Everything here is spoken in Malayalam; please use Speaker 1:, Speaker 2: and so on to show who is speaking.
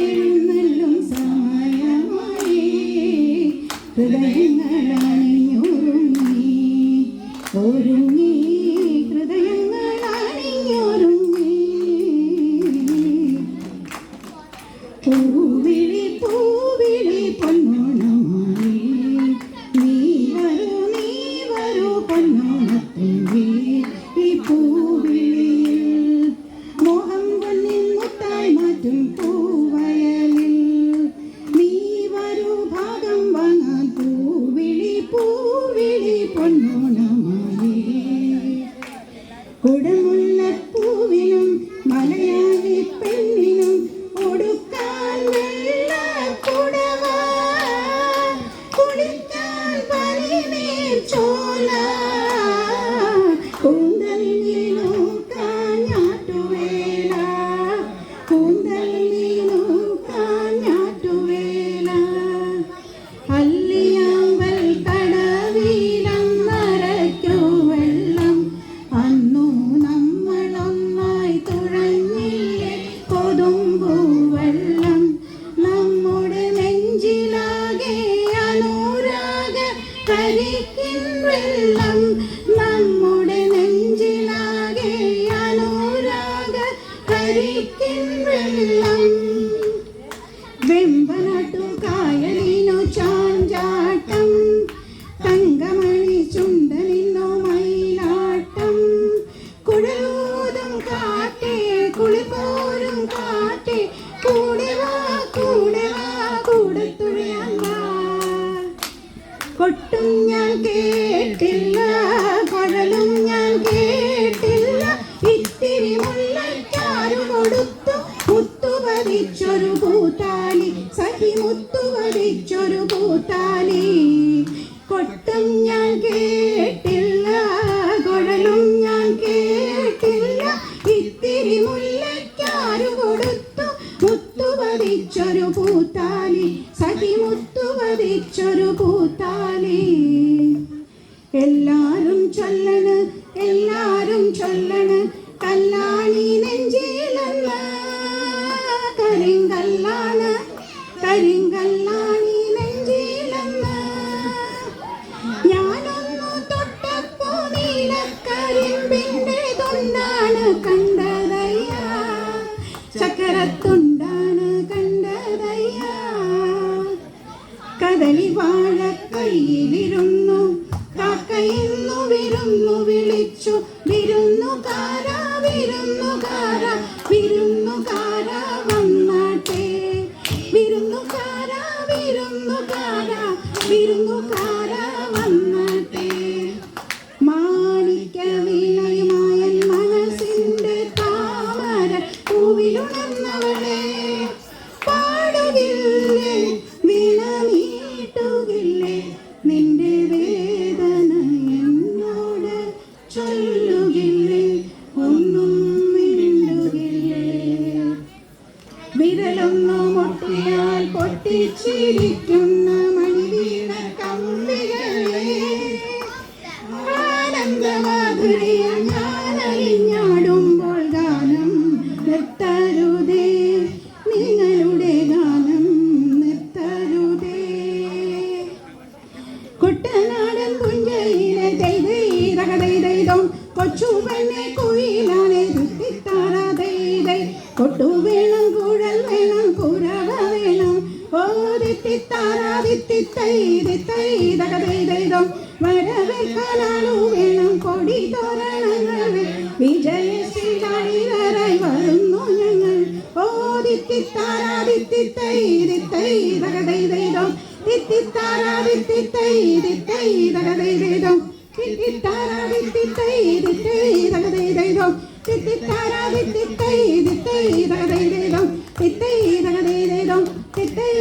Speaker 1: എഴുന്നള്ളും സമയമായി ഹൃദയങ്ങളണിഞ്ഞൊരുങ്ങി ഒരുങ്ങി ഹൃദയങ്ങളണിഞ്ഞൊരുങ്ങി പൂവിളി പൂവിളി പൊന്നോണമായി നീ വരൂ പൊന്നോണത്തുമ്പി ഈ പൂവിളിയിൽ മോഹം പൊന്നിൻ മുത്തായി മാറ്റും പൂവയലിൽ നീ വരൂ ഭാഗം വാങ്ങാൻ പൂവിളി പൂവിളി പൊന്നോണമായി കുടമുല്ലപ്പൂവിനും മലയാളി പെണ്ണിനും ഒടുക്കാൻ വെള്ളക്കുടവ കുളിക്കാൻ പനിനീർ ചോല കൂന്തൽ നീനൂക്കാൻ ഞാറ്റുവേല കൂന്തൽ നീനൂക്കാൻ ഞാറ്റുവേല അല്ലിയാമ്പൽ കടവിലന്നരയ്ക്കു വെള്ളം അന്നു നമ്മളൊന്നായി തുഴഞ്ഞില്ലേ കൊതുമ്പു വെള്ളം നമ്മുടെ നെഞ്ചിലാകെ അനുരാഗ കരിക്കിൻ വെള്ളം നമ്മുടെ നെഞ്ചിലാകെ അനുരാഗ കരിക്കിൻ വെള്ളം വെമ്പനാട്ടു കായലിനു ചാഞ്ചാട്ടം തങ്കമണി ചുണ്ടലിനോ മയിലാട്ടം കുഴലൂതും കാറ്റേ കുളിപോരും കാറ്റേ കൂടെ വാ കൂടെ തുഴയാൻ വാ കൊട്ടും ഞാൻ കേട്ടില്ല കുഴലും ഞാൻ കേട്ടില്ല ഇത്തിരി മുല്ലയ്ക്കാരു കൊടുത്തു മുത്തുപതിച്ചൊരു പൂത്താലി സഖി മുത്തുപതിച്ചൊരു പൂത്താലി കൊട്ടും ഞാൻ കേട്ടില്ല കുഴലും ഞാൻ കേട്ടില്ല ഇത്തിരി മുല്ലയ്ക്കാരു കൊടുത്തു മുത്തുപതിച്ചൊരു പൂത്താലി സഖി മുത്തുപതിച്ചൊരു പൂത്താലി എല്ലാരും ചൊല്ലണ് കല്ലാണി നെഞ്ചിലെന്ന് കരിങ്കല്ലാണി നെഞ്ചിലെന്ന് ഞാനൊന്നു തൊട്ടപ്പോ നീലക്കരിമ്പിന്റെ തൊണ്ടാണ് കണ്ടതയ്യ ചക്കരത്തുണ്ടാണ് കണ്ടതയ്യ കദളി വാഴ കയ്യിലിരുന്നു കാക്കയിന്നു വിരുന്നു വിളിച്ചു വിരുന്നുകാര വന്നാട്ടെ വിരുന്നുകാര വന്നാട്ടെ മാണിക്യ വീണയുമായ മനസ്സിന്റെ താമര പൂവിലുണർന്നവളെ പാടുകില്ലേ വീണമീട്ടുകില്ലേ നിന്റെ വേദന എന്നോട് ചൊല്ലുകില്ലേ ഒന്നും മിണ്ടുകില്ലേ വിരലൊന്നു മുട്ടിയാൽ പൊട്ടിച്ചിരിക്കുന്ന മണിവീണ കമ്പികളെ ആനന്ദമാധുരിയിൽ ഞാൻ അലിഞ്ഞാടുമ്പോൾ ഗാനം നിർത്തരുതേ നിങ്ങളുടെ ഗാനം നിർത്തരുതേ കുട്ടനാടൻ പുഞ്ചയിലെ ദൈതൈതം കൊച്ചു പെണ്ണെ കുയിലാലെ കൊട്ടു വേണം കുഴൽ വേണം കുരവ വേണം ഓ ദിത്തിത്താരാദിത്തിത്തൈതം വരവേൽക്കാനാളു വേണം കൊടി തോരണങ്ങൾ വിജയശ്രീലായി വരുന്നു ഞങ്ങൾ ഓ ദിത്തിത്താരാദിത്തിത്തൈതം ദിത്തിത്താരാദിത്തിത്തൈതം
Speaker 2: തിത്തൈ